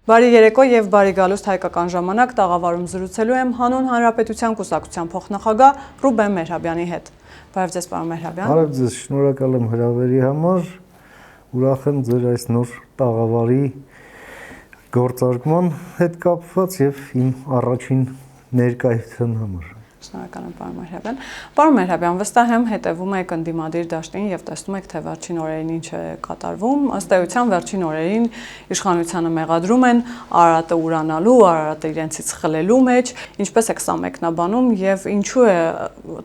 Բարի երեկո եւ բարի գալուստ հայկական ժամանակ տաղավարում զրուցելու եմ հանուն Հանրապետության կուսակցության փոխնախագահ Ռուբեն Մեհրաբյանի հետ։ Բարև ձեզ, պարոն Մեհրաբյան։ Բարև ձեզ, շնորհակալ եմ հրավերի համար։ Ուրախ եմ ձեր այս նոր տաղավարի գործարկման հետ կապված եւ իմ առաջին ներկայության համար։ Շնորհակալ եմ, պարոն Մեհրաբյան։ Պարոն Մեհրաբյան, վստահ եմ հետևում եք ընդդիմադիր դաշտին եւ տեսնում եք, թե վերջին օրերին ինչ է կատարվում։ Ըստ էության վերջին օրերին իշխանությանը մեղադրում են Արարատը ուրանալու, Արարատը իրենցից խլելու մեջ, ինչպես է սա մեկնաբանում եւ ինչու է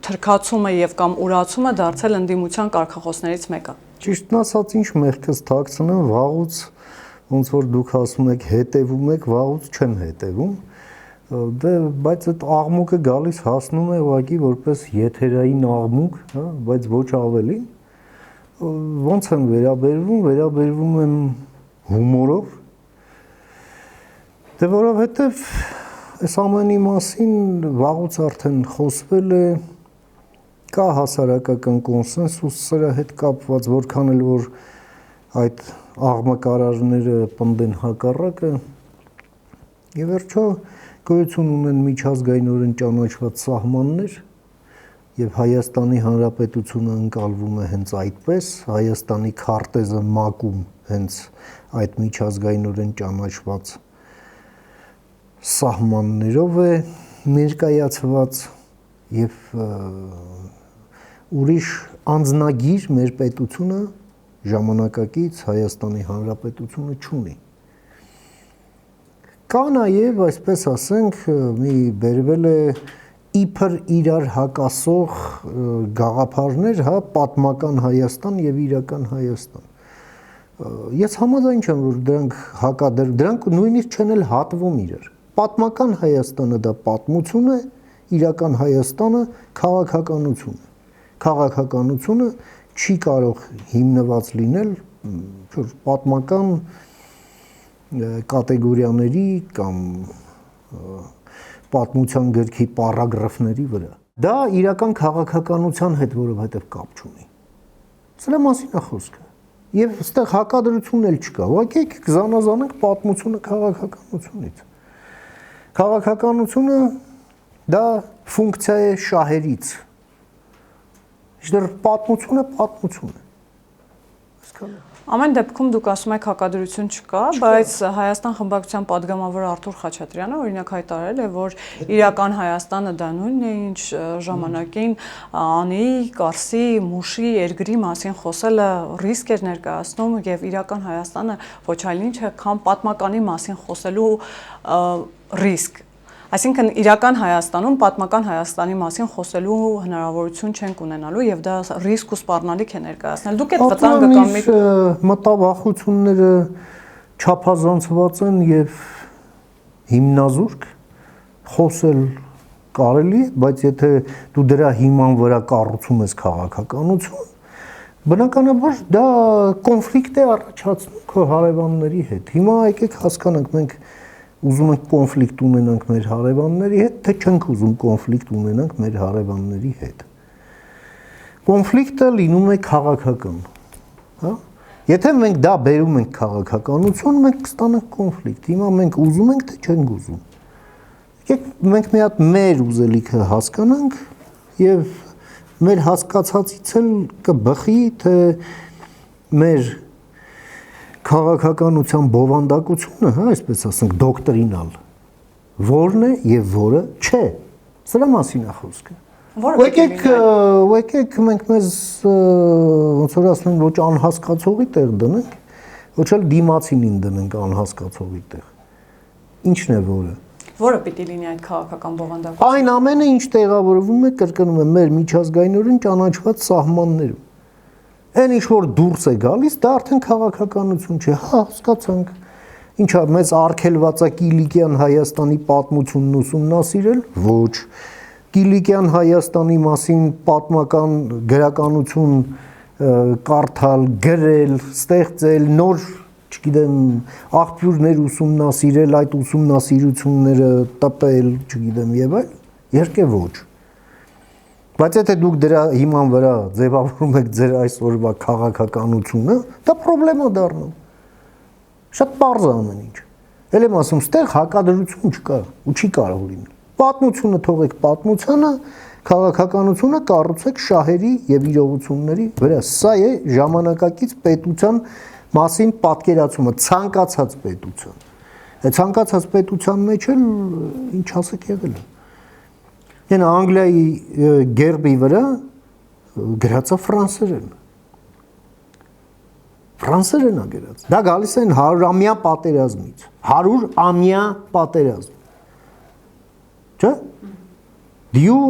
թրքացումը եւ կամ ուրացումը դարձել ընդդիմության կարգախոսներից մեկը։ Ճիշտն ասած, ինչ մեղքս թաքցնեմ, վաղուց ոնց որ դուք ասում եք, հետևում եք, վաղուց չեմ հետևում։ Դե բայց այդ աղմուկը գալիս հասնում է ուղղակի որպես եթերային աղմուկ, հա, բայց ոչ ավելի։ Ոնց եմ վերաբերվում եմ հումորով։ Դե որովհետև այս ամենի մասին վաղուց արդեն խոսվել է, կա հասարակական կոնսենսուս սրա հետ կապված, որքան էլ որ այդ աղմկարարները պնդեն հակառակը, եւ վերջո գոյություն ունեն միջազգայինորեն ճանաչված սահմաններ եւ Հայաստանի Հանրապետությունը ընկալվում է հենց այդպես, Հայաստանի քարտեզը մակում հենց այդ միջազգայինորեն ճանաչված սահմաններով է ներկայացված եւ ուրիշ անձնագիր մեր պետությունը ժամանակակից Հայաստանի Հանրապետությունը չունի։ Կա նաև, այսպես ասենք, մի բերվել է իբր իրար հակասող գաղափարներ, հա, պատմական Հայաստան եւ իրական Հայաստան։ Ես համաձայն չեմ, որ դրանք նույնիսկ չեն էլ հատվում իրար։ Պատմական Հայաստանը դա պատմություն է, իրական Հայաստանը քաղաքականություն է։ Քաղաքականությունը չի կարող հիմնված լինել պատմական կատեգորիաների կամ պատմության գրքի պարագրաֆների վրա։ Դա իրական քաղաքականության հետ որովհետև կապ չունի։ Սրա մասին է խոսքը։ Եվ այստեղ հակադրություն էլ չկա։ Ուղղակի կզանազանենք պատմությունը քաղաքականությունից։ Քաղաքականությունը դա ֆունկցիա է շահերից։ Իհարկե պատմությունը է։ Ամեն դեպքում դուք ասում եք հակադրություն չկա, բայց Հայաստան խմբակցության падգամավոր Արթուր Խաչատրյանը օրինակ հայտարարել է, որ իրական Հայաստանը դա նույնն է, ինչ ժամանակին Անի, Կարսի, Մուշի երկրի մասին խոսելը ռիսկ էր ներկայացնում եւ իրական Հայաստանը ոչ այլ ինչ է, քան պատմականի մասին խոսելու ռիսկ։ Այսինքն իրական Հայաստանում պատմական Հայաստանի մասին խոսելու հնարավորություն չենք ունենալու եւ դա ռիսկ ու սպառնալիք է ներկայացնել։ Դուք այդ վտանգը կամ մի մտավախությունները չափազանցված են եւ հիմնազուրկ խոսել կարելի է, բայց եթե դու դրա հիման վրա կառուցում ես քաղաքականություն, բնականաբար դա կոնֆլիկտ է առաջացնում քո հարևանների հետ։ Հիմա եկեք հասկանանք, մենք ուզում ենք կոնֆլիկտ ունենանք մեր հարևանների հետ, թե չենք ուզում կոնֆլիկտ ունենանք մեր հարևանների հետ։ Կոնֆլիկտը լինում է քաղաքական, հա? Եթե մենք դա բերում ենք քաղաքականություն, մենք կստանանք կոնֆլիկտ։ Հիմա մենք ուզում ենք, թե չենք ուզում։ Եկեք մենք մի հատ մեր ուզելիքը հասկանանք եւ մեր հասկացածից էլ կբխի, թե մեր քաղաքականության բովանդակությունը, հա, այսպես ասենք, դոկտրինալ, որն է եւ որը չէ։ Սրա մասին է խոսքը։ Եկեք մենք մեզ ոնց որ ասում են, ոչ անհասկացողի տեղ դնենք, ոչ էլ դիմացինին դնենք անհասկացողի տեղ։ Ինչն է որը։ Որը պիտի լինի այդ քաղաքական բովանդակությունը։ Այն ամենը, ինչ տեղավորվում է, կրկնում եմ, մեր միջազգայինորեն ճանաչված սահմաններում։ Այն ինչ որ դուրս է գալիս, դա արդեն քաղաքականություն չէ, հա, հասկացանք։ Ինչա մեզ արգելված է Կիլիկյան Հայաստանի պատմությունն ուսումնասիրել, ոչ։ Կիլիկյան Հայաստանի մասին պատմական գրականություն կարդալ, գրել, ստեղծել, նոր, չգիտեմ, աղբյուրներ ուսումնասիրել, այդ ուսումնասիրությունները տպել, չգիտեմ, եւ այլ, իհարկե ոչ։ Բայց եթե դուք դրա հիման վրա ձևավորում եք ձեր այսօրվա քաղաքականությունը, դա խնդրեմ է դառնում։ Շատ պարզ է ամեն ինչ։ Էլ եմ ասում, ստեղ հակադրություն չկա ու չի կարող լինել։ Պատմությունը թողեք պատմությանը, քաղաքականությունը կառուցեք շահերի եւ իրողությունների վրա։ Սա է ժամանակակից պետության մասին պատկերացումը, ցանկացած պետության։ Այդ ցանկացած պետության մեջ էլ ինչ ասեք եղել է։ Այն Անգլիայի գերբի վրա գրած է ֆրանսերեն։ Ֆրանսերեն է գրած։ Դա գալիս են 100-ամյա պատերազմից։ 100-ամյա պատերազմ։ Չէ՞։ Դու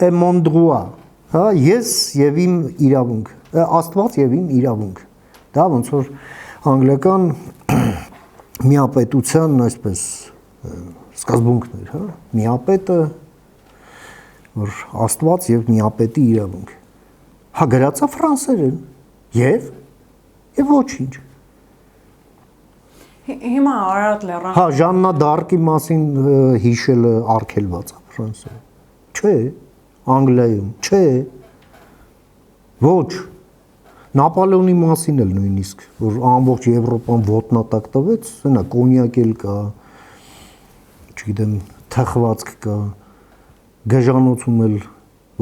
է mon droit, հա, ես եւ իմ իրավունք, Աստված եւ իմ իրավունք։ Դա ոնց որ անգլիական միապետության այսպես սկզբունքն էր, հա, միապետը որ Աստված եւ միապետի իրավունք։ Հա գրածա ֆրանսերեն եւ ոչինչ։ Հիմա Արարատ լեռան։ Հա Ժաննա Դարկի մասին հիշելը արգելված է ֆրանսերեն։ Չէ, Անգլիայում, չէ։ Ոչ։ Նապոլեոնի մասին էլ նույնիսկ, որ ամբողջ Եվրոպան ոտնատակ տվեց, սենա կոնյակ էլ կա, չգիտեմ, թխվածք կա, գժանոցում էլ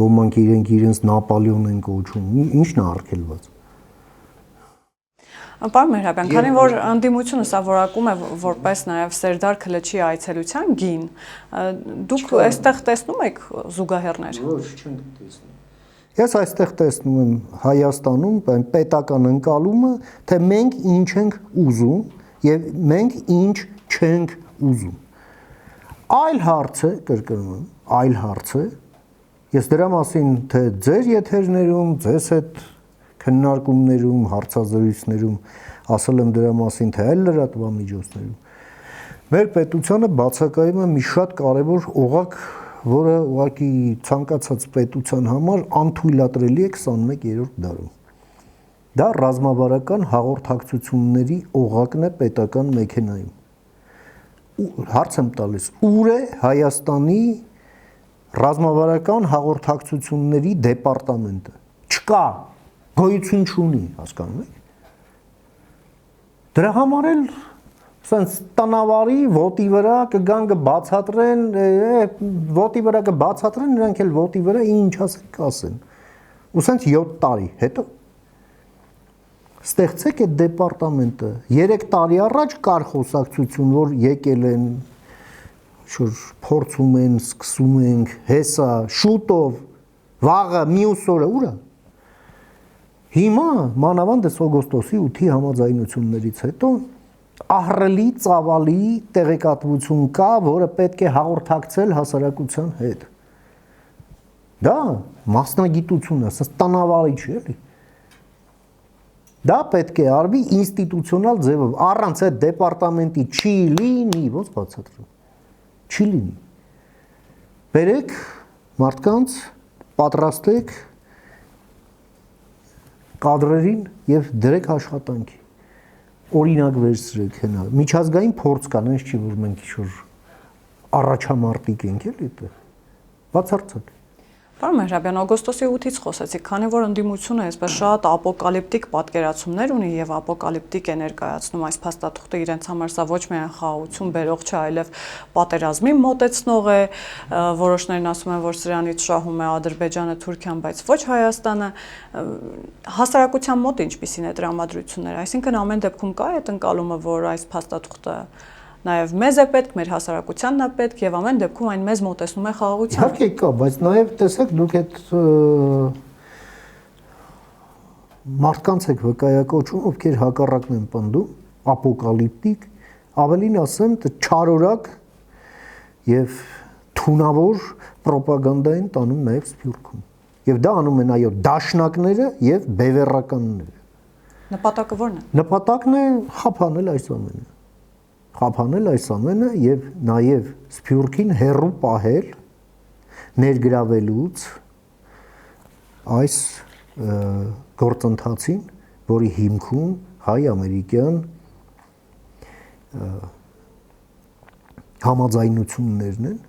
ոմանք իրենց Նապոլեոն են կոչում, ի՞նչն է արգելված։ Պարոն Մեհրաբյան, քանի որ ընդդիմությունը սա որակում է որպես նաև Սերդար Քլեչի այցելության գին, դուք այստեղ տեսնում եք զուգահեռներ։ Ոչ, չենք տեսնում։ Ես այստեղ տեսնում եմ Հայաստանում պետական ընկալումը, թե մենք ինչ ենք ուզում եւ մենք ինչ չենք ուզում։ Այլ հարց է, կրկնում եմ, այլ հարց է։ Ես դրա մասին թե ձեր եթերներում, ձեզ հետ քննարկումներում, հարցազրույցներում ասել եմ դրա մասին, թե այլ լրատվամիջոցներում։ Մեր պետությանը բացակայում է մի շատ կարևոր օղակ, որը ուղղակի ցանկացած պետության համար անթույլատրելի է 21-րդ դարում։ Դա ռազմավարական հաղորդակցությունների օղակն է պետական մեքենայում։ Հարց եմ տալիս, ուր է Հայաստանի ռազմավարական հաղորդակցությունների դեպարտամենտը։ Չկա, գոյություն չունի, հասկանում եք։ Դրա համար էլ սենց տնավարի ոտի վրա կգան կբացատրեն, ոտի վրա կբացատրեն, նրանք էլ ոտի վրա ինչ ասեն կասեն։ Ու սենց 7 տարի հետո ստեղծեք այդ դեպարտամենտը։ 3 տարի առաջ կար խոսակցություն, որ եկել են, շուտ փորձում են, սկսում ենք, հեսա, շուտով, վաղը, մյուս օրը, ուր է։ Հիմա մանավանդս օգոստոսի 8-ի համաձայնություններից հետո ահռելի ծավալի տեղեկատվություն կա, որը պետք է հաղորդակցել հասարակության հետ։ Դա մասնագիտություն է, սա տնավարի չի էլի։ Դա պետք է արվի ինստիտուցիոնալ ձևով, առանց այդ դեպարտամենտի չի լինի, ոնց բացատրեմ։ Չի լինի։ Բերեք մարդկանց, պատրաստեք կադրերին եւ դրեք աշխատանքի։ Օրինակ վերցրեք հենա։ Միջազգային փորձ կան, այնց չի որ մենք ինչ-որ առաջամարտիկ ենք էլի դա։ Բացարձակ։ Պարոն Մեհրաբյան, օգոստոսի 8-ից խոսեցիք, քանի որ ընդդիմությունը այսպես շատ ապոկալիպտիկ պատկերացումներ ունի եւ ապոկալիպտիկ է ներկայացնում այս փաստաթուղթը իրենց համար սա ոչ միայն խաղաղություն բերող չէ, այլև պատերազմի մոտեցնող է, որոշներն ասում են, որ սրանից շահում է Ադրբեջանը, Թուրքիան, բայց ոչ Հայաստանը, հասարակության մոտ ինչպիսին է տրամադրությունները, այսինքն ամեն դեպքում կա այդ ընկալումը, որ այս փաստաթուղթը նաև մեզ է պետք, մեր հասարակությանն է պետք եւ ամեն դեպքում այն մեզ մոտեցնում է խաղաղության։ Իհարկե կա, բայց նաև տեսեք դուք այդ մարդկանց եք վկայակոչում, ովքեր հակառակն են պնդում, ապոկալիպտիկ, ավելին ասեմ, չարորակ եւ թունավոր պրոպագանդային տանում նաև Սփյուռքում։ Եվ դա անում են այո դաշնակները եւ բևեռականները։ Նպատակը ո՞րն է։ Նպատակն է խափանել այս ամենը։ Խափանել այս ամենը եւ նաեւ Սփյուռքին հերրու պահել ներգրավելուց այս գործընթացին, որի հիմքում հայ-ամերիկյան համաձայնություններն են։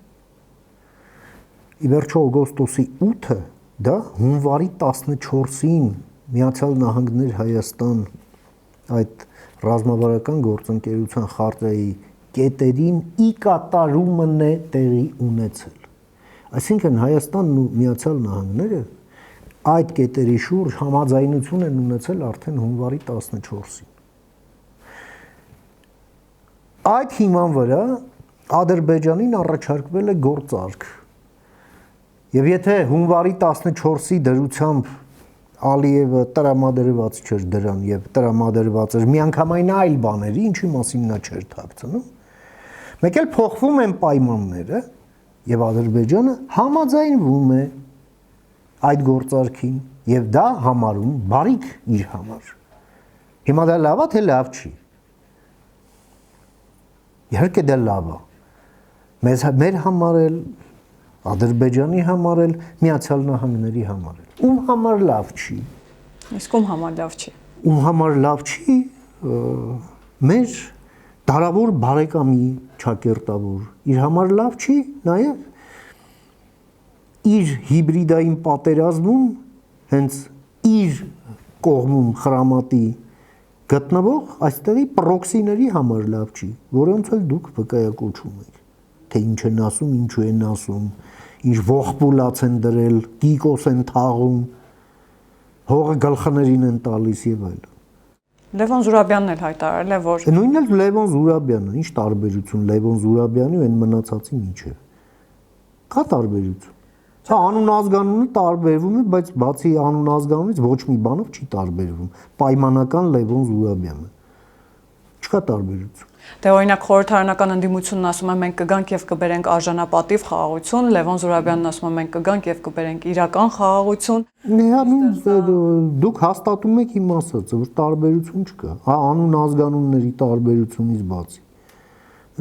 Ի վերջո օգոստոսի 8-ը դա հունվարի 14-ին Միացյալ Նահանգներ Հայաստան այդ ռազմավարական գործընկերության խարտիայի կետերին ի կատարումն է տեղի ունեցել։ Այսինքն Հայաստանն ու Միացյալ Նահանգները այդ կետերի շուրջ համաձայնություն են ունեցել արդեն հունվարի 14-ին։ Այդ հիման վրա Ադրբեջանին առաջարկվել է գործարք։ Եվ եթե հունվարի 14-ի դրությամբ Ալիևը տրամադրված չէր դրան եւ տրամադրված էր միանգամայն այլ բաների, ինչի մասին նա չէր թաքցնում, մեկ էլ փոխվում են պայմանները եւ Ադրբեջանը համաձայնվում է այդ գործարքին եւ դա համարում բարիք իր համար։ Հիմա դա լավ է թե լավ չի։ Իհարկե դա լավ է։ Մեր համար էլ Ադրբեջանի համար էլ Միացյալ Նահանգների համար էլ։ Ում համար լավ չի։ Իսկ ում համար լավ չի։ Ում համար լավ չի, մեր դարավոր բարեկամի ճակերտավոր իր համար լավ չի, նաև իր հիբրիդային պատերազմում հենց իր կողմում խրամատի գտնվող այստեղի պրոքսիների համար լավ չի, որոնց էլ դուք վկայակոչում եք, թե ինչ են ասում, ինչու են ասում, ինչ ողբուլաց են դրել, գիկոս են թաղում, հողը գլխներին են տալիս եւ այլն։ Լևոն Զուրաբյանն էլ հայտարարել է, որ նույնն էլ Լևոն Զուրաբյանը, ինչ տարբերություն Լևոն Զուրաբյանի ու այն մնացածի միջև։ Կա տարբերություն։ Սա անուն ազգանունը տարբերվում է, բայց բացի անուն ազգանունից ոչ մի բանով չի տարբերվում։ Պայմանական Լևոն Զուրաբյանը։ Չկա տարբերություն։ Դե օրինակ խորհրդարանական ընդդիմությունն ասում է մենք կգանք եւ կբերենք արժանապատիվ խաղաղություն, Լևոն Զուրաբյանն ասում է մենք կգանք եւ կբերենք իրական խաղաղություն։ Դուք հաստատում եք իմ ասածը, որ տարբերություն չկա։ Անուն ազգանունների տարբերությունից բացի։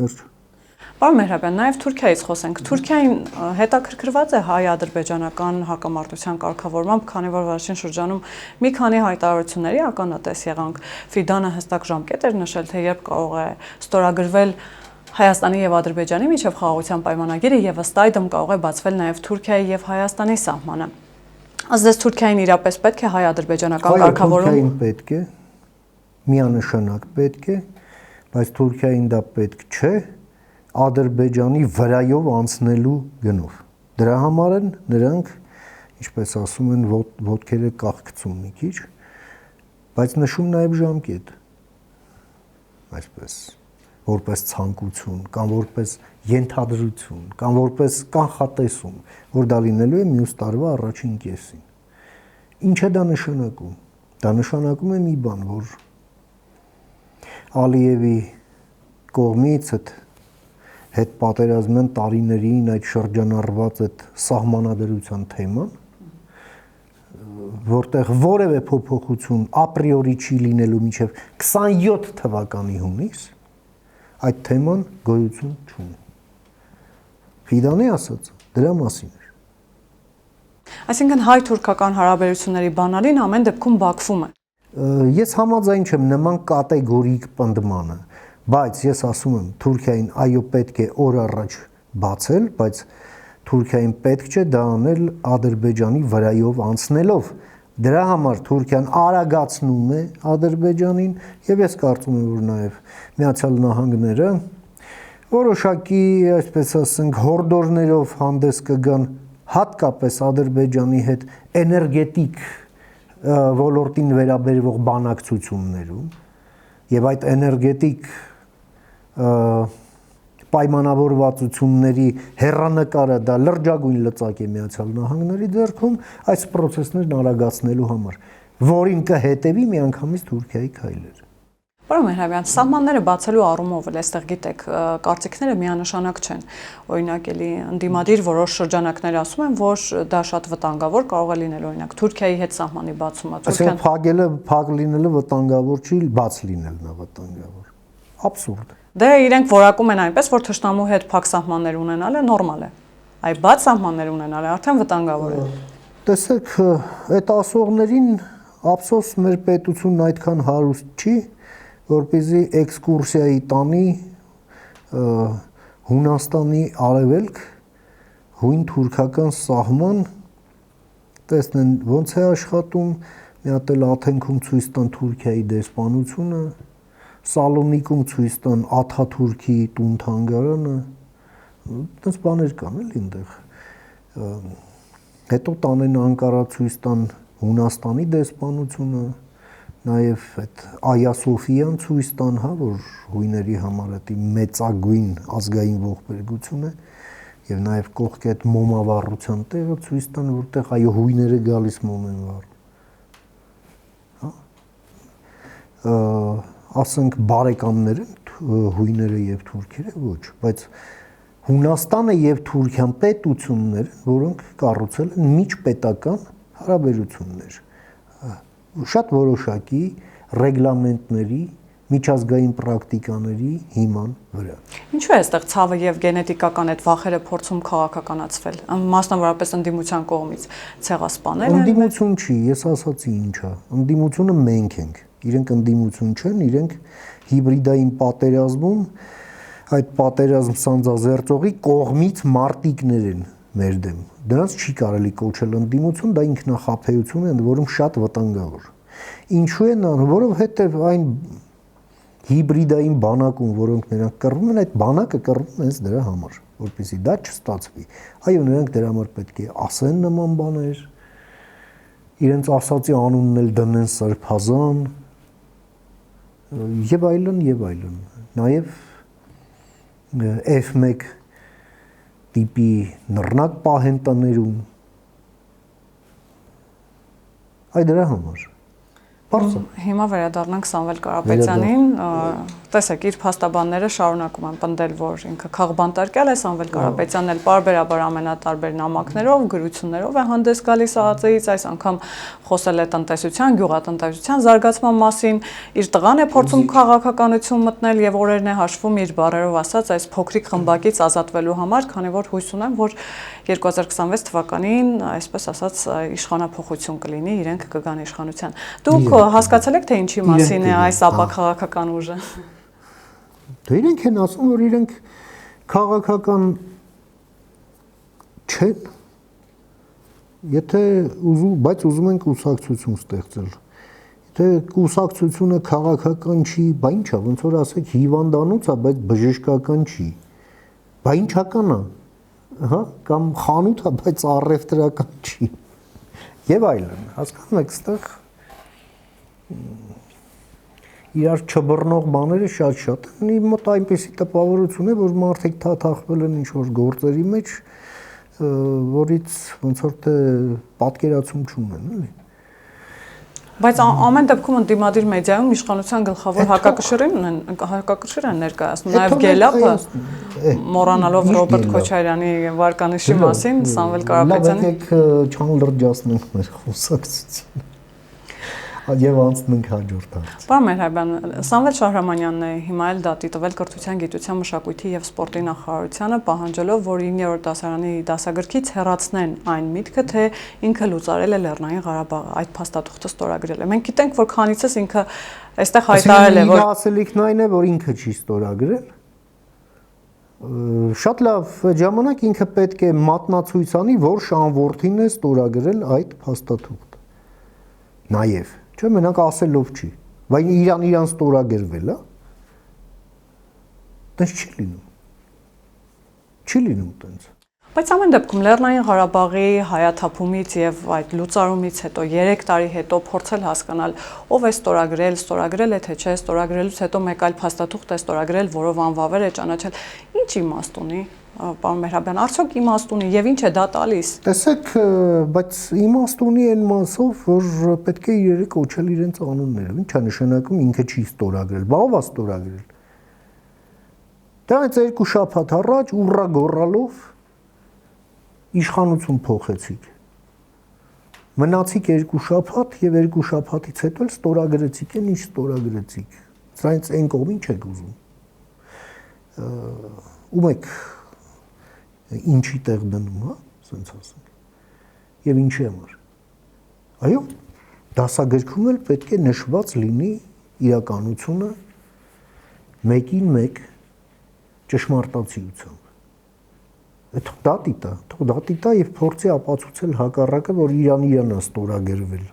Վերջ։ Պարոն Մեհրաբյան, նաև Թուրքիայից խոսենք։ Թուրքիային հետաքրքրված է հայ-ադրբեջանական հակամարտության կարգավորմամբ, քանի որ վերջին շրջանում մի քանի հայտարարությունների ականատես եղանք։ Ֆիդանը հստակ ժամկետ էր նշել, թե երբ կարող է ստորագրվել Հայաստանի եւ Ադրբեջանի միջև խաղաղության պայմանագիրը եւ ըստ այդմ կարող է բացվել նաև Թուրքիայի եւ Հայաստանի սահմանը։ Ըստ Թուրքիային իրապես պետք է հայ-ադրբեջանական կարգավորում։ Թուրքիային պետք է, միանշանակ պետք է, բայց Թուրքիային դա պետք չէ։ Ադրբեջանի վրայով անցնելու գնով։ Դրա համար են նրանք, ինչպես ասում են, ոտքերը կախկցում մի քիչ, բայց նշում նաև ժամկետ։ Այսպես, որպես ցանկություն, կամ որպես ենթադրություն, կամ որպես կանխատեսում, որ դա լինելու է մյուս տարվա առաջին կեսին։ Ինչ է դա նշանակում։ Դա նշանակում է մի բան, որ Ալիևի կողմից հետ պատերազմյան տարիներին այդ շրջանառված այդ սահմանադրության թեման, որտեղ որևէ փոփոխություն ապրիորի չի լինելու մինչև 27 թվականի հունիս, այդ թեման գոյություն չունի։ Ֆիդանի ասածը դրա մասին էր։ Այսինքն հայ-թուրքական հարաբերությունների բանալին ամեն դեպքում Բաքվում է։ Ես համաձայն չեմ նման կատեգորիկ պնդմանը, բայց ես ասում եմ Թուրքիային այո պետք է օր առաջ բացել, բայց Թուրքիային պետք չէ դա անել Ադրբեջանի վրայով անցնելով։ Դրա համար Թուրքիան արագացնում է Ադրբեջանին եւ ես կարծում եմ որ նաեւ Միացյալ Նահանգները որոշակի, այսպես ասենք, հորդորներով հանդես կգան հատկապես Ադրբեջանի հետ էներգետիկ ոլորտին վերաբերող բանակցություններում եւ այդ էներգետիկ պայմանավորվածությունների հեռանկարը դա լրջագույն լծակ է Միացյալ Նահանգների ձեռքում այս process-ներն արագացնելու համար, որին կհետևի միանգամից Թուրքիայի քայլերը։ Պարոն Մեհրաբյան, սահմանները բացելու առումով էլ այստեղ գիտեք, կարծիքները միանշանակ չեն։ Օրինակ էլի ընդդիմադիր որոշ շրջանակներ ասում են, որ դա շատ վտանգավոր կարող է լինել, օրինակ Թուրքիայի հետ սահմանի բացումը։ Այսինքն փակ լինելը վտանգավոր չի, բաց լինելն է վտանգավոր։ Աբսուրդ։ Դե իրենք որակում են այնպես, որ թշնամու հետ փակ սահմաններ ունենալը նորմալ է։ Այ բաց սահմաններ ունենալը արդեն վտանգավոր է։ Տեսեք, այդ ասողներին ափսոս մեր պետությունն այդքան հարուստ չի, որպեսզի էքսկուրսիայի տանի Հունաստանի արևելք, հույն թուրքական սահման, տեսնեն ոնց է աշխատում, մի հատ էլ Աթենքում ցույց տան Թուրքիայի դեսպանությունը, Սալոնիկում ցույց տան Աթաթուրքի տուն-թանգարանը, այդպես բաներ կան էլի այնտեղ։ Հետո տանեն Անկարա ցույց տան Հունաստանի դեսպանությունը, նաև այդ Այա Սոֆիան ցույց տան, հա, որ հույների համար դա մեծագույն ազգային ողբերգություն է, եւ նաև կողքի այդ մոմավառության տեղը ցույց տան, որտեղ այո հույները գալիս մոմ են վառ։ Հա։ Ասենք բարեկամներ են հույները եւ թուրքերը ոչ, բայց Հունաստանը եւ Թուրքիան պետություններ են, որոնք կառուցել են միջպետական հարաբերություններ, շատ որոշակի ռեգլամենտների, միջազգային պրակտիկաների հիման վրա։ Ինչու է այստեղ ցավը եւ գենետիկական այդ վախերը փորձում քաղաքականացվել, մասնավորապես ընդդիմության կողմից ցեղասպանել են։ Ընդդիմություն չի, ես ասացի ինչա։ Ընդդիմությունը մենք ենք։ Իրենք ընդդիմություն չեն, իրենք հիբրիդային պատերազմում այդ պատերազմ սանձազերծողի կողմից մարտիկներ են մեր դեմ։ Դրանց չի կարելի կոչել ընդդիմություն, դա ինքնախապեյություն է, որում շատ վտանգավոր։ Ինչու են անում, որովհետև այն հիբրիդային բանակում, որոնք նրանք կռվում են, այդ բանակը կռվում հենց դրա համար, որպեսզի դա չստացվի։ Այո, նրանք դրա համար պետք է ասեն նման բաներ, իրենց ասացի անունն էլ դնեն սրբազան, եւ այլն եւ այլն։ Նաեւ F1 տիպի նռնակ պահեն տներում։ Այ դրա համար։ Բարձր։ Հիմա վերադառնանք Սամվել Կարապետյանին, տեսեք իր փաստաբանները շարունակում են պնդել, որ ինքը քաղբանտարկյալ է, Սամվել Կարապետյանն էլ պարբերաբար ամենատարբեր նամակներով, գրություններով է հանդես գալիս ԱԱԾ-ից, այս անգամ խոսել է տնտեսության, գյուղատնտեսության զարգացման մասին, իր տղան է փորձում քաղաքականություն մտնել եւ օրերն է հաշվում իր բառերով ասած այս փոքրիկ խմբակից ազատվելու համար, քանի որ հույս ունեմ, որ 2026 թվականին, այսպես ասած, իշխանափոխություն կլինի, իրենք կգան իշխանության։ Դուք հասկացել եք, թե ինչի մասին է այս ապաքաղաքական ուժը։ Դե իրենք են ասում, որ իրենք քաղաքական չեն, եթե բայց ուզում են կուսակցություն ստեղծել։ Եթե կուսակցությունը քաղաքական չի, բա ի՞նչ է, ոնց որ ասեք հիվանդանոց է, բայց բժշկական չի։ Բա ինչական է, հա, կամ խանութ է, բայց առևտրական չի։ Եվ այլն, հասկանում եք, այստեղ իրար չբռնող բաները շատ են։ Իմ մոտ այնպեսի տպավորություն է, որ մարդիկ թաթախվել են ինչ-որ գործերի մեջ, որից ոնց որ թե պատկերացում չունեն, էլի։ Բայց ամեն դեպքում ընդդիմադիր մեդիայում իշխանության գլխավոր հակակշիռ են ներկայացնում, նաև Գելապը մոռանալով Ռոբերտ Քոչարյանի վարկանիշի մասին, Սամվել Կարապետյանը։ Լավ, եկեք չանլրջացնենք մեր խոսակցությունը։ Եվ անցնենք հաջորդ հարց։ Պարոն Մեհրաբյան, Սամվել Շահրամանյանն է հիմա էլ դատի տվել Կրթության, գիտության, մշակույթի եւ սպորտի նախարարությանը, պահանջելով, որ 9-րդ դասարանի դասագրքից հեռացնեն այն միտքը, թե ինքը լուծարել է Լեռնային Ղարաբաղը, այդ փաստաթուղթը ստորագրել է։ Մենք գիտենք, որ քանիցս ինքը այստեղ հայտարարել է, որ ասելիքն այն է, որ ինքը չի ստորագրել։ Շատ լավ, ժամանակ ինքը պետք է մատնացույց անի, որ Շանվորթին է ստորագրել այդ փաստաթուղթը։ Նաեւ Չէ, մենակ ասելով չի, բայց իրան ստորագրվել է, տենց չի լինում, չի լինում տենց։ Բայց ամեն դեպքում Լեռնային Ղարաբաղի հայաթափումից եւ այդ լուծարումից հետո 3 տարի հետո փորձել հասկանալ ով է ստորագրել է թե չէ, ստորագրելուց հետո մեկ այլ փաստաթուղթ է ստորագրել, որով անվավեր է ճանաչել, ինչ իմաստ ունի, պարոն Մեհրաբյան, արդյոք իմաստ ունի եւ ինչ է դա տալիս։ Տեսեք, բայց իմաստ ունի այն մասով, որ պետք է իրերը կոչել իրենց անունները, ինչ է նշանակում ինքը չի ստորագրել, բա ով է ստորագրել։ Դրանից 2 շաբաթ առաջ ուռա գոռալով իշխանություն փոխեցիք։ Մնացիք 2 շաբաթ եւ 2 շաբաթից հետո էլ ստորագրեցիք, ինչ ստորագրեցիք։ Սրանից այն կողմին չեք ուզում։ Ում եք ինչի տեղ դնում, հա, ասենց ասենք։ Եվ ինչի համար։ Այո, դասագրքում էլ պետք է նշված լինի իրականությունը մեկին մեկ ճշմարտացիությամբ։ Թող դա դիտա եւ փորձի ապացուցել հակառակը, որ իրան է ստորագրվել։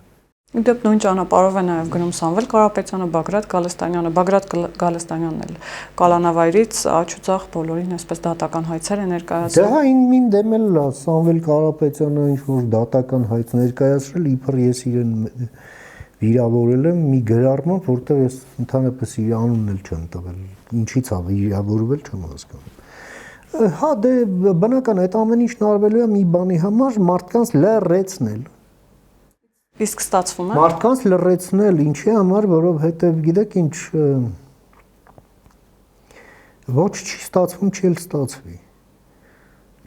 Իդեպ նույն ճանապարհով է նաև գնում Սամվել Կարապետյանը, Բագրատ Գալստանյանն էլ կալանավայրից աչուծախ բոլորին այսպես դատական հայցեր է ներկայացրել։ Դա ին դեմ էլ Սամվել Կարապետյանը ինչ որ դատական հայց ներկայացրել, իբր ես իրեն վիրավորել եմ մի գրառմամբ, որտեղ ես ընդհանրապես իր անունն էլ չեմ տվել։ Ինչի՞ց է վիրավորվել, չեմ հասկանում։ Հա դե բնական այդ ամեն ինչն արվելու է մի բանի համար մարդկանց լրացնել։ Իսկ ստացվում է։ Մարդկանց լրացնել ինչի համար, որովհետև գիտեք ինչ ոչ չի ստացվում, չի ստացվի։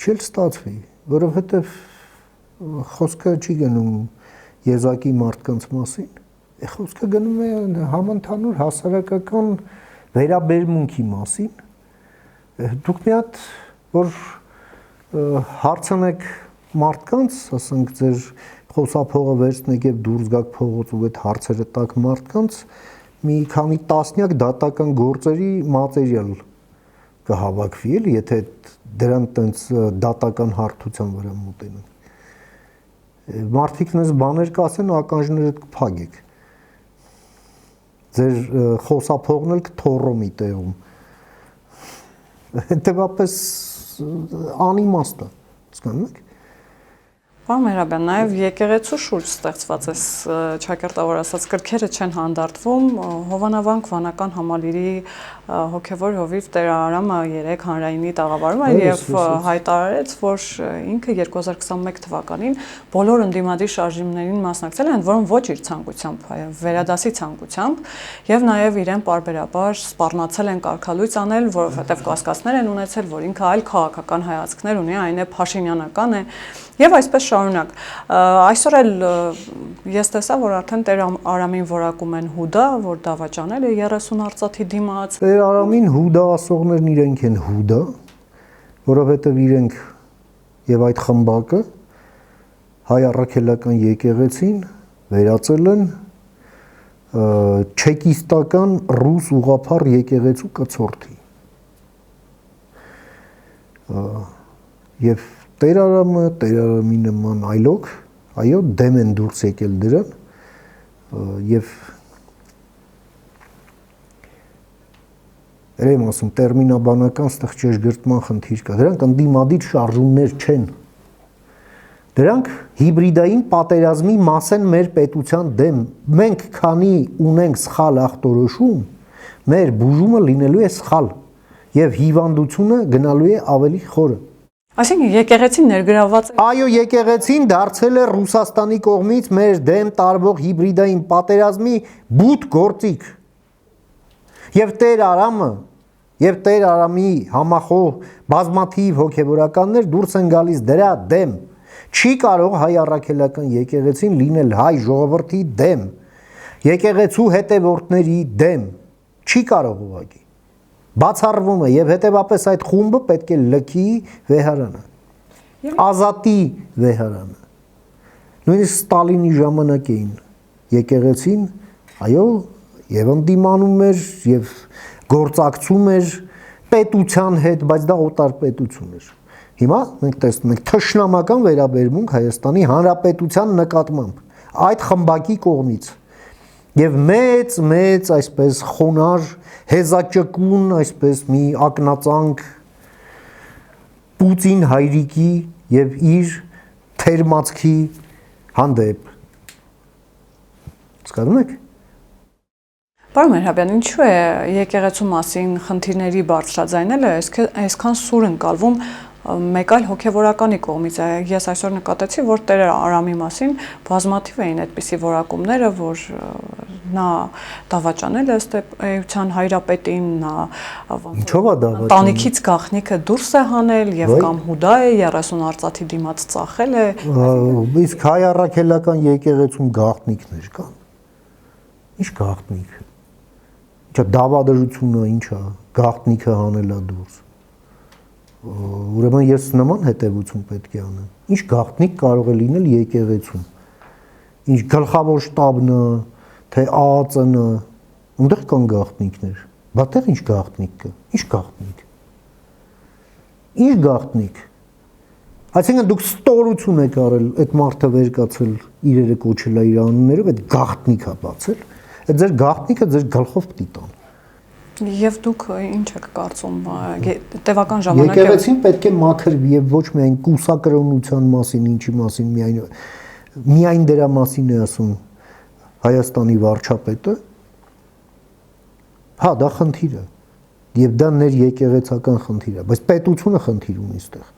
Չի ստացվի, որովհետև խոսքը չի գնում եզակի մարդկանց մասին, խոսքը գնում է համընդհանուր հասարակական վերաբերմունքի մասին։ Դուք մի հատ որ հարցնեք մարդկանց, ասենք ձեր խոսափողը վերցնեք եւ դուրս գաք փողոց ու այդ հարցերը տակ մարդկանց, մի քանի տասնյակ դատական գործերի մատերիալ կհավաքվի, էլի, եթե դրան տենց դատական հարթության վրա մոտենան։ Մարդիկ նես բաներ կասեն ու ականջները կփակեք։ Ձեր խոսափողն էլ կթոռո մի տեղում։ Հետևաբար անիմաստ է, հասկանում եք։ Պարոն Մերաբյան, նաև եկեղեցու շուրջ ստեղծված այս ճակերտավոր ասած կրքերը չեն հանդարտվում, Հովանավանք վանական համալիրի հոգևոր հովիվ Տեր Արամը 3 հանրայինի տաղավարում էր եւ հայտարարեց, որ ինքը 2021 թվականին բոլոր ընդդիմադիր շարժումներին մասնակցել են, որոնք ոչ իր ցանկությամբ, վերադասի ցանկությամբ եւ նաև իրեն պարբերաբար սպառնացել են կարգալույց անել, որովհետեւ կասկածներ են ունեցել, որ ինքը այլ քաղաքական հայացքներ ունի, այն է փաշինյանական է եւ այսպես շարունակ։ Այսօր էլ ես տեսա, որ արդեն Տեր Արամին որակում են Հուդա, որ դավաճանել է 30 արծաթի դիմաց։ Տեր Արամին Հուդա ասողներն իրենք են Հուդա, որովհետև իրենք եւ այդ խմբակը հայ առաքելական եկեղեցին վերածել են չեկիստական ռուս ուղղափառ եկեղեցու կցորդի։ Եվ Տեր Արամը, Տեր Արամի նման այլոք, այո, դեմ են դուրս եկել դրան եւ երեմ ասում տերմինաբանական ստեղ ճշգրտման խնդիր կա։ Դրանք ընդդիմադիր շարժումներ չեն։ Դրանք հիբրիդային պատերազմի մաս են մեր պետության դեմ։ Մենք քանի ունենք սխալ ախտորոշում, մեր բուժումը լինելու է սխալ եւ հիվանդությունը գնալու է ավելի խորը։ Այսինքն եկեղեցին ներգրավված է։ Այո, եկեղեցին դարձել է Ռուսաստանի կողմից մեր դեմ տարվող հիբրիդային պատերազմի բութ գործիք։ Եվ Տեր Արամի համախոհ բազմաթիվ հոգևորականներ դուրս են գալիս դրա դեմ։ Չի կարող հայ առաքելական եկեղեցին լինել հայ ժողովրդի դեմ, եկեղեցու հետևորդների դեմ։ Չի կարող ուղղակի։ Բացառվում է եւ հետեւապես այդ խումբը պետք է լքի վեհարանը, ազատի վեհարանը։ Նույնիսկ Ստալինի ժամանակ էին եկեղեցին, այո, եւ ընդդիմանում էր եւ գործակցում էր պետության հետ, բայց դա օտար պետություն էր։ Հիմա մենք տեսնում ենք թշնամական վերաբերմունք Հայաստանի Հանրապետության նկատմամբ այդ խմբակի կողմից եւ մեծ այսպես խոնար հեզաճկուն այսպես մի ակնածանք Պուտին հայրիկի եւ իր թերմացքի հանդեպ։ Հասկանում եք։ Պարոն Մերաբյան, ինչու է եկեղեցու մասին խնդիրների բարձրաձայնելը այսքան սուր ընկալվում մեկ այլ հոգևորականի կողմից։ Ես այսօր նկատեցի, որ Տեր Արամի մասին բազմաթիվ էին այդպիսի որակումները, որ նա դավաճանել է ըստ էության հայրապետին, նա ինչով է դավաճանել։ Տանիքից գաղտնիքը դուրս է հանել եւ կամ Հուդա է 30 արծաթի դիմաց ծախել է։ Իսկ հայ առաքելական եկեղեցում գաղտնիքներ կան։ Ինչ գաղտնիք։ Ինչա դավադրությունը ինչա, գաղտնիքը հանելա դուրս։ Ուրեմն ես նման հետևություն պետք է անեմ։ Ինչ գաղտնիք կարող է լինել եկեղեցում։ Ինչ գլխավոր շտաբն է, թե ԱԱԾ-ն, ունդեղ կան գաղտնիքներ։ Բատեղ ինչ գաղտնիք կա։ Ինչ գաղտնիք։ Ինչ գաղտնիք։ Այսինքն դուք ստորություն եք արել այդ մարդը վերկացել իրերը կոչել իր անուններով, այդ գաղտնիքա բացել։ Այդ ձեր գաղտնիքը ձեր գլխով պիտի տան։ Եվ դուք ինչ եք կարծում տևական ժամանակ Եկեղեցին պետք է մաքրվի եւ ոչ միայն կուսակրոնության մասին, ինչի մասին միայն դրա մասին է ասում Հայաստանի վարչապետը։ Հա, դա խնդիր է։ Եվ դա ներեկեղեցական խնդիր է, բայց պետությունը խնդիր ունի այստեղ։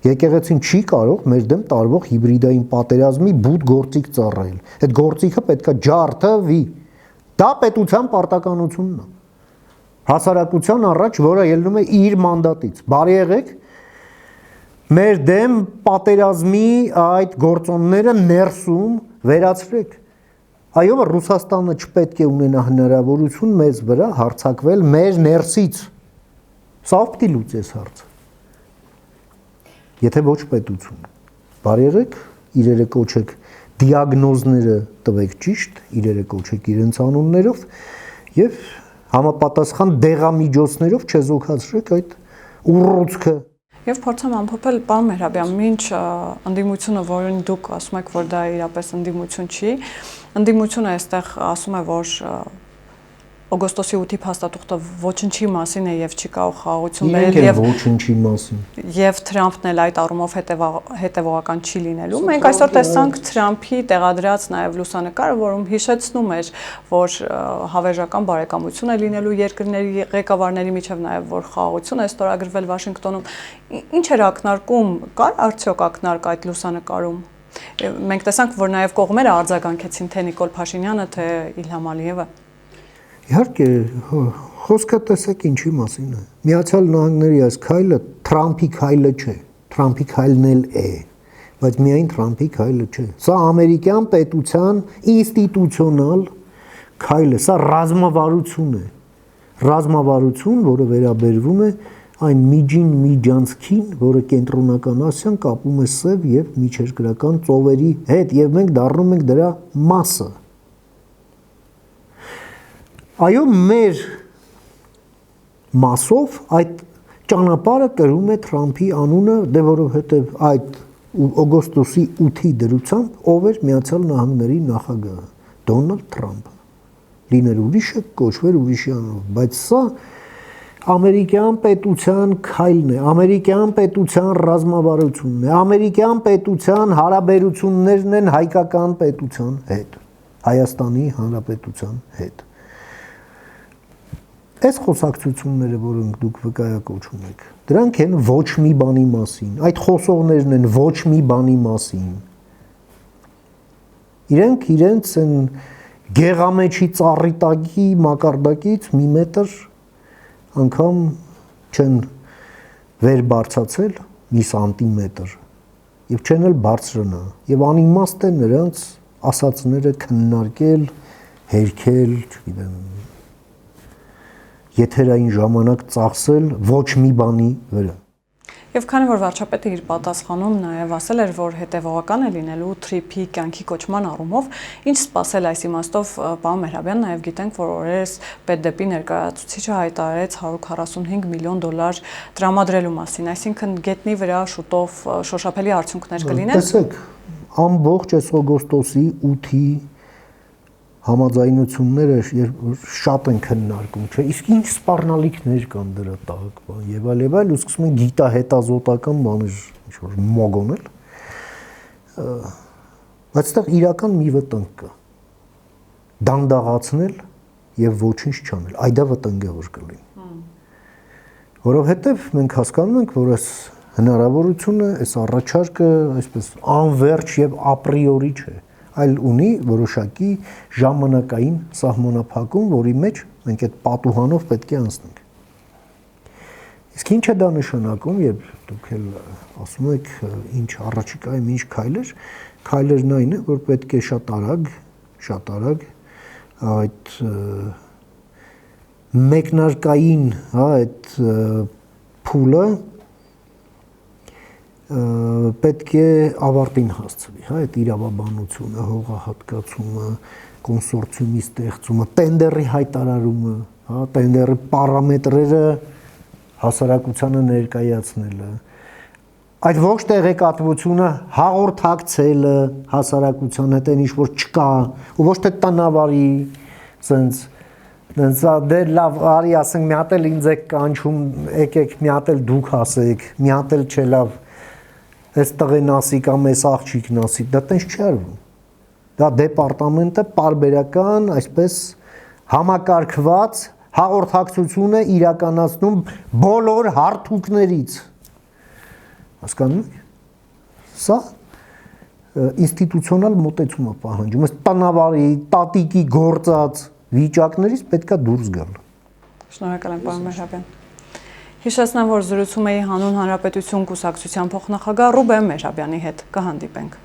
Եկեղեցին չի կարող մեր դեմ տարվող հիբրիդային պատերազմի բուտ գործիք ծառայել։ Այդ գործիքը պետքա ջարդվի։ Դա պետության պարտականությունն է։ Հասարակության առաջ, որը ելնում է իր մանդատից։ Բարի եղեք, մեր դեմ պատերազմի այդ գործոնները ներսում վերացրեք։ Այո, Ռուսաստանը չպետք է ունենա հնարավորություն մեզ վրա հարձակվել մեր ներսից։ Սա ով պիտի լուծի այս հարցը։ Եթե ոչ պետություն։ Բարի եղեք, իրերը կոչեք, դիագնոզները տվեք ճիշտ, իրերը կոչեք իրենց անուններով եւ համապատասխան դեղամիջոցներով չեզոքացրեք այդ ուռուցքը։ Եվ փորձեմ ամփոփել, պարոն Մեհրաբյան, մինչ ընդդիմությունը, որին դուք ասում եք, որ դա իրապես ընդդիմություն չի, ընդդիմությունը այստեղ ասում է, որ օգոստոսի 8-ի փաստաթուղթը ոչնչի մասին է եւ չի կարող խաղաղություն բերել եւ ոչնչի մասին։ Եվ Թրամփն էլ այդ առումով հետևողական չի լինելու։ Մենք այսօր տեսանք Թրամփի տեղադրած նաեւ լուսանկարը, որում հիշեցնում էր, որ հավերժական բարեկամություն է լինելու երկրների ղեկավարների միջև նաեւ որ խաղաղություն է ստորագրվել Վաշինգտոնում։ Ինչ էր ակնարկում, կար արդյոք ակնարկ այդ լուսանկարում։ Մենք տեսանք, որ նաեւ կողմերը արձագանքեցին թե Նիկոլ Փաշինյանը, թե Իլհամ Ալիևը։ Իհարկե, խոսքը տեսեք ինչի մասին է։ Միացյալ Նահանգների այս քայլը Թրամփի քայլը չէ, Թրամփի քայլն էլ է, բայց միայն Թրամփի քայլը չէ։ Սա ամերիկյան պետության ինստիտուցիոնալ քայլ է, սա ռազմավարություն է։ Ռազմավարություն, որը վերաբերվում է այն միջին միջանցքին, որը կենտրոնական Ասիան կապում է սև եւ միջերկրական ծովերի հետ, եւ մենք դառնում ենք դրա մասը։ Այո, մեր մասով այդ ճանապարհը կրում է Թրամփի անունը, դե որովհետև այդ օգոստոսի 8-ի դրությամբ ով էր Միացյալ Նահանգների նախագահը, Դոնալդ Թրամփը։ Լիներ ուրիշը, կոչվեր ուրիշի անունով, բայց սա ամերիկյան պետության քայլն է, ամերիկյան պետության ռազմավարությունն է, ամերիկյան պետության հարաբերություններն են հայկական պետության հետ, Հայաստանի Հանրապետության հետ։ Այս խոսակցությունները, որոնք դուք վկայակոչում եք, դրանք են ոչ մի բանի մասին, այդ խոսողներն են ոչ մի բանի մասին։ Իրենք իրենց են գեղամեջի ծառի տակի մակարդակից մի մետր անգամ չեն վեր բարձացել մի սանտիմետր եւ չեն էլ բարձրանա եւ անիմաստ է նրանց ասածները քննարկել, հերքել, չգիտեմ, եթերային ժամանակ ծախսել ոչ մի բանի վրա։ Եվ քանի որ վարչապետը իր պատասխանում նաև ասել էր, որ հետևողական է լինելու թրիփի կյանքի կոչման առումով, ինչ սպասել այս իմաստով, պարոն Մեհրաբյան, նաև գիտենք, որ օրերս պետդեպի ներկայացուցիչը հայտարարեց $145 միլիոն տրամադրելու մասին, այսինքն գետնի վրա շուտով շոշափելի արդյունքներ կլինեն։ Տեսեք, ամբողջ այս օգոստոսի 8-ի համաձայնությունները շատ են քննարկում, չէ՞, իսկ ինչ սպառնալիքներ կան դրա տակ, եւ այլ, ու սկսում են գիտահետազոտական բաներ ինչ-որ մոգոնել, բայց այդտեղ իրական մի վտանգ կա, դանդաղացնել եւ ոչինչ չանել, այ դա վտանգավոր կլինի, որովհետեւ մենք հասկանում ենք, որ այս հնարավորությունը, այս առաջարկը, այսպես անվերջ եւ ապրիորի չէ, այլ ունի որոշակի ժամանակային սահմանափակում, որի մեջ մենք այդ պատուհանով պետք է անցնենք։ Իսկ ինչ է դա նշանակում, երբ դուք էլ ասում եք, ինչ առաջիկայում ինչ քայլեր, քայլերն այն է, որ պետք է շատ արագ այդ մեկնարկային, հա, այդ փուլը պետք է ավարտին հասցվի, հա, այդ իրավաբանությունը, հողահատկացումը, կոնսորցիումի ստեղծումը, տենդերի հայտարարումը, հա, տենդերի պարամետրերը հասարակությանը ներկայացնելը, այդ ոչ տեղեկատվությունը հաղորդակցելը հասարակության հետ այն ինչ որ չկա ու ոչ թե տնավարի sense դե լավ արի ասենք մի հատ էլ ինձ եք կանչում եկեք մի հատ էլ դուք ասեք մի հատ էլ չէ լավ այս տղեն ասի կամ այս աղջիկն ասի դա տենց չի արվում դա դեպարտամենտը պարբերական այսպես համակարգված հաղորդակցություն է իրականացնում բոլոր հարթուկներից հասկանում եք սա ինստիտուցիոնալ մոտեցում է պահանջում այս տնավարի տատիկի գործած վիճակներից պետքա դուրս գալ Շնորհակալ եմ պարոն Մեհրաբյան Հիշեցնեմ որ զրուցում էի հանուն հանրապետություն կուսակցության փոխնախագահ Ռուբեն Մեհրաբյանի հետ կհանդիպենք